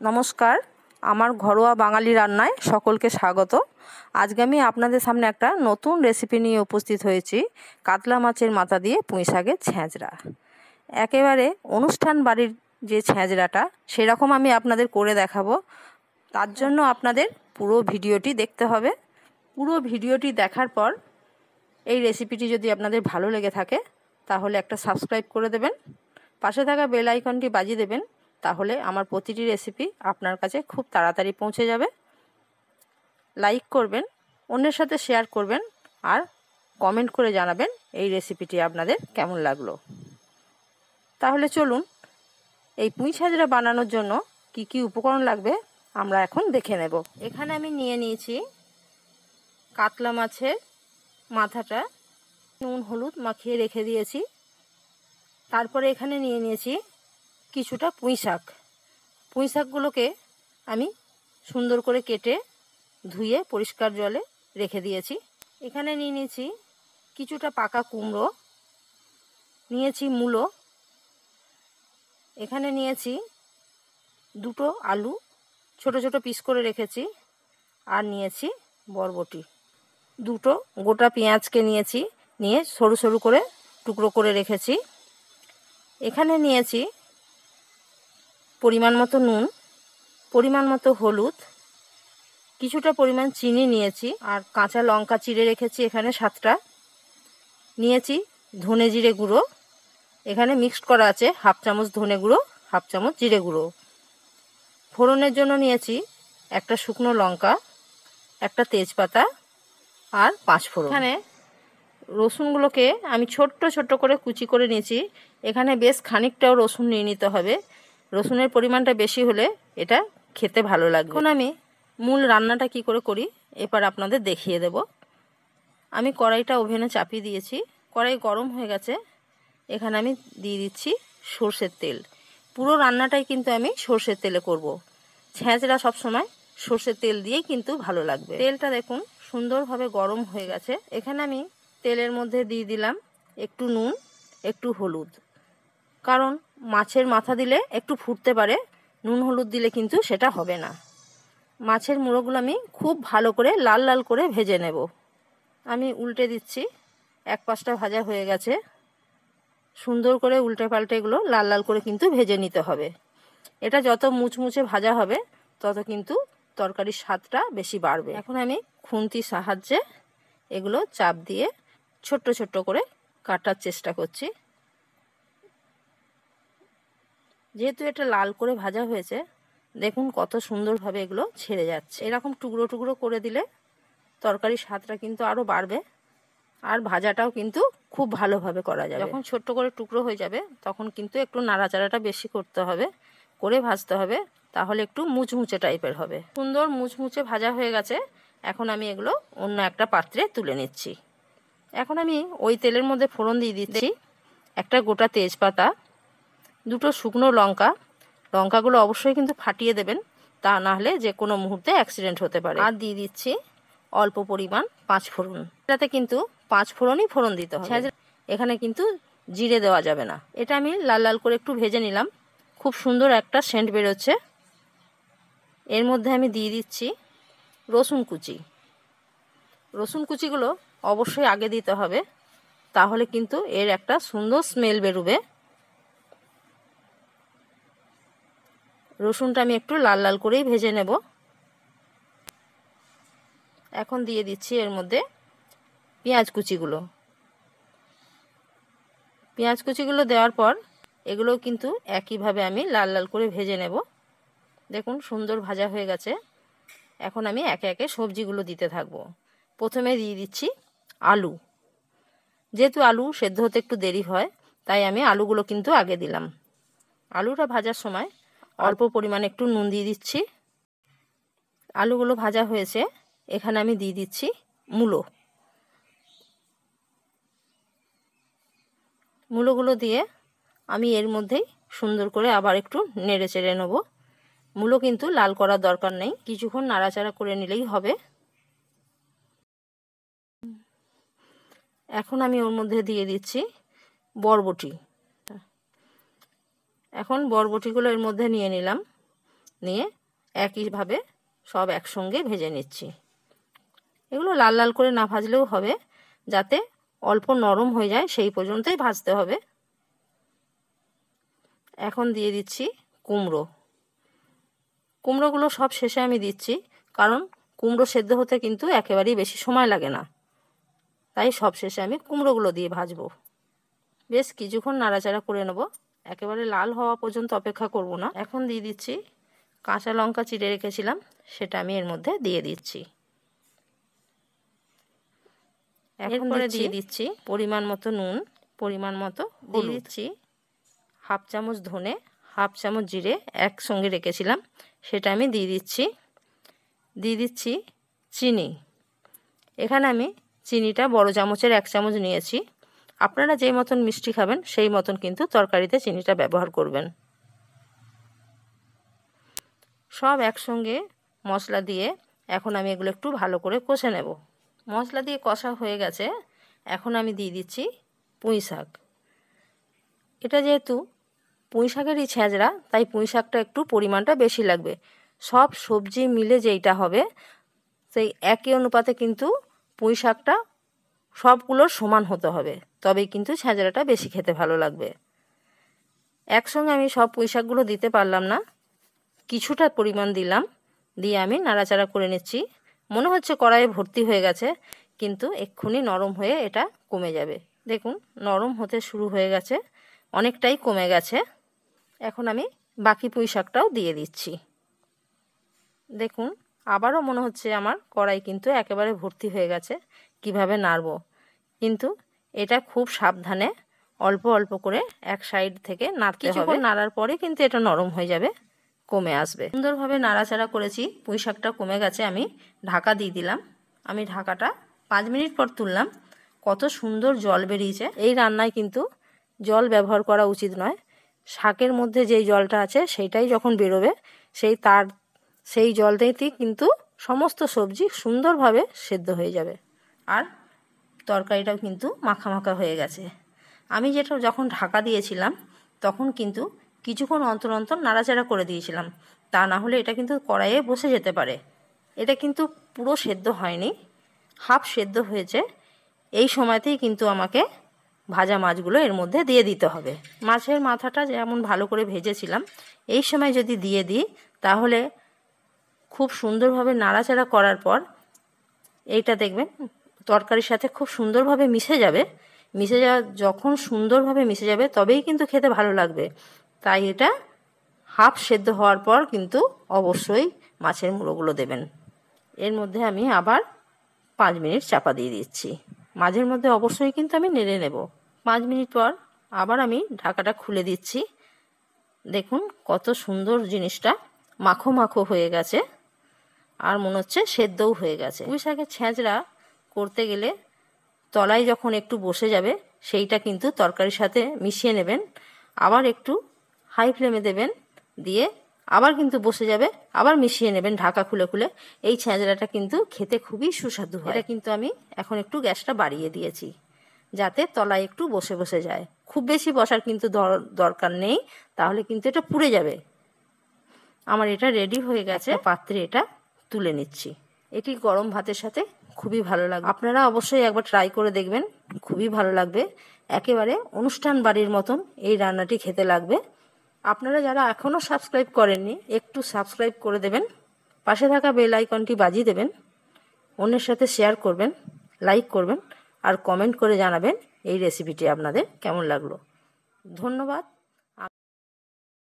নমস্কার, আমার ঘরোয়া বাঙালি রান্নায় সকলকে স্বাগত। আজকে আমি আপনাদের সামনে একটা নতুন রেসিপি নিয়ে উপস্থিত হয়েছি। কাতলা মাছের মাথা দিয়ে পুঁই শাকের ছ্যাঁচড়া। একেবারে অনুষ্ঠান বাড়ির যে ছ্যাঁচড়াটা সেরকম আমি আপনাদের করে দেখাবো। তার জন্য আপনাদের পুরো ভিডিওটি দেখতে হবে। পুরো ভিডিওটি দেখার পর এই রেসিপিটি যদি আপনাদের ভালো লেগে থাকে তাহলে একটা সাবস্ক্রাইব করে দেবেন, পাশে থাকা বেল আইকনটি বাজিয়ে দেবেন। তাহলে আমার প্রতিটি রেসিপি আপনার কাছে খুব তাড়াতাড়ি পৌঁছে যাবে। লাইক করবেন, অন্যের সাথে শেয়ার করবেন, আর কমেন্ট করে জানাবেন এই রেসিপিটি আপনাদের কেমন লাগলো। তাহলে চলুন, এই পুঁই ছ্যাঁচড়া বানানোর জন্য কি কি উপকরণ লাগবে আমরা এখন দেখে নেব। এখানে আমি নিয়ে নিয়েছি কাতলা মাছের মাথাটা, নুন হলুদ মাখিয়ে রেখে দিয়েছি। তারপরে এখানে নিয়ে নিয়েছি কিছুটা পুঁই শাক। পুঁই শাকগুলোকে আমি সুন্দর করে কেটে ধুয়ে পরিষ্কার জলে রেখে দিয়েছি। এখানে নিয়ে নিয়েছি কিছুটা পাকা কুমড়ো, নিয়েছি মূলো, এখানে নিয়েছি দুটো আলু ছোট ছোট পিস করে রেখেছি, আর নিয়েছি বরবটি। দুটো গোটা পেঁয়াজকে নিয়েছি, নিয়ে সরু সরু করে টুকরো করে রেখেছি। এখানে নিয়েছি পরিমাণ মতো নুন, পরিমাণ মতো হলুদ, কিছুটা পরিমাণ চিনি নিয়েছি, আর কাঁচা লঙ্কা চিড়ে রেখেছি এখানে 7টা। নিয়েছি ধনে জিরে গুঁড়ো, এখানে মিক্সড করা আছে 1/2 চামচ ধনে গুঁড়ো, 1/2 চামচ জিরে গুঁড়ো। ফোড়নের জন্য নিয়েছি একটা শুকনো লঙ্কা, একটা তেজপাতা, আর 5 ফোড়ন। এখানে রসুনগুলোকে আমি ছোট্ট ছোট্ট করে কুচি করে নিয়েছি। এখানে বেশ খানিকটাও রসুন নিয়ে নিতে হবে, রসুনের পরিমাণটা বেশি হলে এটা খেতে ভালো লাগবে। এখন আমি মূল রান্নাটা কি করে করি এবার আপনাদের দেখিয়ে দেব। আমি কড়াইটা ওভেনে চাপিয়ে দিয়েছি, কড়াই গরম হয়ে গেছে। এখানে আমি দিয়ে দিচ্ছি সর্ষের তেল। পুরো রান্নাটাই কিন্তু আমি সর্ষের তেলে করব। ছ্যাঁচড়া সবসময় সর্ষের তেল দিয়েই কিন্তু ভালো লাগবে। তেলটা দেখুন সুন্দরভাবে গরম হয়ে গেছে। এখানে আমি তেলের মধ্যে দিয়ে দিলাম একটু নুন, একটু হলুদ, কারণ মাছের মাথা দিলে একটু ফুটতে পারে, নুন হলুদ দিলে কিন্তু সেটা হবে না। মাছের মুড়োগুলো আমি খুব ভালো করে লাল লাল করে ভেজে নেব। আমি উল্টে দিচ্ছি, এক পাশটা ভাজা হয়ে গেছে। সুন্দর করে উল্টে পাল্টে এগুলো লাল লাল করে কিন্তু ভেজে নিতে হবে। এটা যত মুচমুচে ভাজা হবে তত কিন্তু তরকারির স্বাদটা বেশি বাড়বে। এখন আমি খুন্তির সাহায্যে এগুলো চাপ দিয়ে ছোট্ট ছোট্ট করে কাটার চেষ্টা করছি। যেহেতু এটা লাল করে ভাজা হয়েছে, দেখুন কত সুন্দরভাবে এগুলো ছেড়ে যাচ্ছে। এরকম টুকরো টুকরো করে দিলে তরকারির স্বাদটা কিন্তু আরও বাড়বে, আর ভাজাটাও কিন্তু খুব ভালোভাবে করা যাবে। যখন ছোট্ট করে টুকরো হয়ে যাবে তখন কিন্তু একটু নাড়াচাড়াটা বেশি করতে হবে, করে ভাজতে হবে, তাহলে একটু মুচমুচে টাইপের হবে। সুন্দর মুচমুচে ভাজা হয়ে গেছে। এখন আমি এগুলো অন্য একটা পাত্রে তুলে নিচ্ছি। এখন আমি ওই তেলের মধ্যে ফোড়ন দিয়ে দিচ্ছি একটা গোটা তেজপাতা, দুটো শুকনো লঙ্কা। লঙ্কাগুলো অবশ্যই কিন্তু ফাটিয়ে দেবেন, তা না হলে যে কোনো মুহূর্তে অ্যাক্সিডেন্ট হতে পারে। আর দিয়ে দিচ্ছি অল্প পরিমাণ 5 ফোড়ন। এটাতে কিন্তু 5 ফোড়নই ফোড়ন দিতে হবে, এখানে কিন্তু জিরে দেওয়া যাবে না। এটা আমি লাল লাল করে একটু ভেজে নিলাম, খুব সুন্দর একটা সেন্ট বেরোচ্ছে। এর মধ্যে আমি দিয়ে দিচ্ছি রসুন কুচি। রসুন কুচিগুলো অবশ্যই আগে দিতে হবে, তাহলে কিন্তু এর একটা সুন্দর স্মেল বেরোবে। রসুনটা আমি একটু লাল লাল করেই ভেজে নেব। এখন দিয়ে দিচ্ছি এর মধ্যে পেঁয়াজ কুচিগুলো। পেঁয়াজ কুচিগুলো দেওয়ার পর এগুলো কিন্তু একইভাবে আমি লাল লাল করে ভেজে নেব। দেখুন সুন্দর ভাজা হয়ে গেছে। এখন আমি একে একে সবজিগুলো দিতে থাকবো। প্রথমে দিয়ে দিচ্ছি আলু। যেহেতু আলু সেদ্ধ হতে একটু দেরি হয়, তাই আমি আলুগুলো কিন্তু আগে দিলাম। আলুটা ভাজার সময় অল্প পরিমাণে একটু নুন দিয়ে দিচ্ছি। আলুগুলো ভাজা হয়েছে, এখানে আমি দিয়ে দিচ্ছি মূলো। মূলোগুলো দিয়ে আমি এর মধ্যেই সুন্দর করে আবার একটু নেড়ে চেড়ে নেব। মূলো কিন্তু লাল করার দরকার নেই, কিছুক্ষণ নাড়াচাড়া করে নিলেই হবে। এখন আমি ওর মধ্যে দিয়ে দিচ্ছি বরবটি। এখন বরবটিগুলো এর মধ্যে নিয়ে নিলাম, নিয়ে একইভাবে সব একসঙ্গে ভেজে নিচ্ছি। এগুলো লাল লাল করে না ভাজলেও হবে, যাতে অল্প নরম হয়ে যায় সেই পর্যন্তই ভাজতে হবে। এখন দিয়ে দিচ্ছি কুমড়ো। কুমড়োগুলো সব শেষে আমি দিচ্ছি, কারণ কুমড়ো সেদ্ধ হতে কিন্তু একেবারেই বেশি সময় লাগে না, তাই সব শেষে আমি কুমড়োগুলো দিয়ে ভাজবো। বেশ কিছুক্ষণ নাড়াচাড়া করে নেব, একেবারে লাল হওয়া পর্যন্ত অপেক্ষা করব না। এখন দিয়ে দিচ্ছি কাঁচা লঙ্কা চিড়ে রেখেছিলাম, সেটা আমি এর মধ্যে দিয়ে দিচ্ছি। এরপরে দিয়ে দিচ্ছি পরিমাণ মতো নুন, পরিমাণ মতো দিয়ে দিচ্ছি হাফ চামচ ধনে, হাফ চামচ জিরে একসঙ্গে রেখেছিলাম, সেটা আমি দিয়ে দিচ্ছি। দিয়ে দিচ্ছি চিনি। এখানে আমি চিনিটা বড় চামচের 1 চামচ নিয়েছি। আপনারা যেই মতন মিষ্টি খাবেন সেই মতন কিন্তু তরকারিতে চিনিটা ব্যবহার করবেন। সব একসঙ্গে মশলা দিয়ে এখন আমি এগুলো একটু ভালো করে কষে নেব। মশলা দিয়ে কষা হয়ে গেছে, এখন আমি দিয়ে দিচ্ছি পুঁই শাক। এটা যেহেতু পুঁই শাকেরই ছেঁচড়া, তাই পুঁই শাকটা একটু পরিমাণটা বেশি লাগবে। সব সবজি মিলে যেইটা হবে সেই একই অনুপাতে কিন্তু পুঁই শাকটা সবগুলোর সমান হতে হবে, তবেই কিন্তু ছেঁচড়াটা বেশি খেতে ভালো লাগবে। একসঙ্গে আমি সব পুঁই শাকগুলো দিতে পারলাম না, কিছুটা পরিমাণ দিলাম, দিয়ে আমি নাড়াচাড়া করে নিচ্ছি। মনে হচ্ছে কড়াইয়ে ভর্তি হয়ে গেছে, কিন্তু এক্ষুনি নরম হয়ে এটা কমে যাবে। দেখুন নরম হতে শুরু হয়ে গেছে, অনেকটাই কমে গেছে। এখন আমি বাকি পুঁই শাকটাও দিয়ে দিচ্ছি। দেখুন আবারও মনে হচ্ছে আমার কড়াই কিন্তু একেবারে ভর্তি হয়ে গেছে। কিভাবে নাড়ব, কিন্তু এটা খুব সাবধানে অল্প অল্প করে এক সাইড থেকে নাড়তে হবে। নাড়ার পরে কিন্তু এটা নরম হয়ে যাবে, কমে আসবে। সুন্দরভাবে নাড়াচাড়া করেছি, পুঁই শাকটা কমে গেছে, আমি ঢাকা দিয়ে দিলাম। আমি ঢাকাটা 5 মিনিট পর তুললাম, কত সুন্দর জল বেরিয়েছে। এই রান্নায় কিন্তু জল ব্যবহার করা উচিত নয়। শাকের মধ্যে যেই জলটা আছে সেইটাই যখন বেরোবে সেই জলটাতেই কিন্তু সমস্ত সবজি সুন্দরভাবে সেদ্ধ হয়ে যাবে, আর তরকারিটাও কিন্তু মাখা মাখা হয়ে গেছে। আমি যখন ঢাকা দিয়েছিলাম তখন কিন্তু কিছুক্ষণ অন্তর অন্তর নাড়াচাড়া করে দিয়েছিলাম, তা না হলে এটা কিন্তু কড়াইয়ে বসে যেতে পারে। এটা কিন্তু পুরো সেদ্ধ হয়নি, হাফ সেদ্ধ হয়েছে। এই সময়তেই কিন্তু আমাকে ভাজা মাছগুলো এর মধ্যে দিয়ে দিতে হবে। মাছের মাথাটা যেমন ভালো করে ভেজেছিলাম, এই সময় যদি দিয়ে দিই তাহলে খুব সুন্দরভাবে নাড়াচাড়া করার পর এইটা দেখবেন তরকারির সাথে খুব সুন্দরভাবে যখন সুন্দরভাবে মিশে যাবে তবেই কিন্তু খেতে ভালো লাগবে। তাই এটা হাফ সেদ্ধ হওয়ার পর কিন্তু অবশ্যই মাছের মুড়োগুলো দেবেন। এর মধ্যে আমি আবার 5 মিনিট চাপা দিয়ে দিচ্ছি। মাঝের মধ্যে অবশ্যই কিন্তু আমি নেড়ে নেব। 5 মিনিট পর আবার আমি ঢাকাটা খুলে দিচ্ছি। দেখুন কত সুন্দর জিনিসটা মাখো মাখো হয়ে গেছে, আর মনে হচ্ছে সেদ্ধও হয়ে গেছে। পুঁই শাকের ছেঁচড়া করতে গেলে তলায় যখন একটু বসে যাবে সেইটা কিন্তু তরকারির সাথে মিশিয়ে নেবেন, আবার একটু হাই ফ্লেমে দেবেন, দিয়ে আবার কিন্তু বসে যাবে, আবার মিশিয়ে নেবেন ঢাকা খুলে খুলে। এই ছেঁচড়াটা কিন্তু খেতে খুবই সুস্বাদু হয়। এটা কিন্তু আমি এখন একটু গ্যাসটা বাড়িয়ে দিয়েছি, যাতে তলায় একটু বসে বসে যায়। খুব বেশি বসার কিন্তু দরকার নেই, তাহলে কিন্তু এটা পুড়ে যাবে। আমার এটা রেডি হয়ে গেছে, পাত্রে এটা তুলে নিচ্ছি। এটি গরম ভাতের সাথে খুবই ভালো লাগবে। আপনারা অবশ্যই একবার ট্রাই করে দেখবেন, খুবই ভালো লাগবে। একেবারে অনুষ্ঠান বাড়ির মতন এই রান্নাটি খেতে লাগবে। আপনারা যারা এখনও সাবস্ক্রাইব করেননি একটু সাবস্ক্রাইব করে দেবেন, পাশে থাকা বেল আইকনটি বাজিয়ে দেবেন, অন্যের সাথে শেয়ার করবেন, লাইক করবেন, আর কমেন্ট করে জানাবেন এই রেসিপিটি আপনাদের কেমন লাগলো। ধন্যবাদ।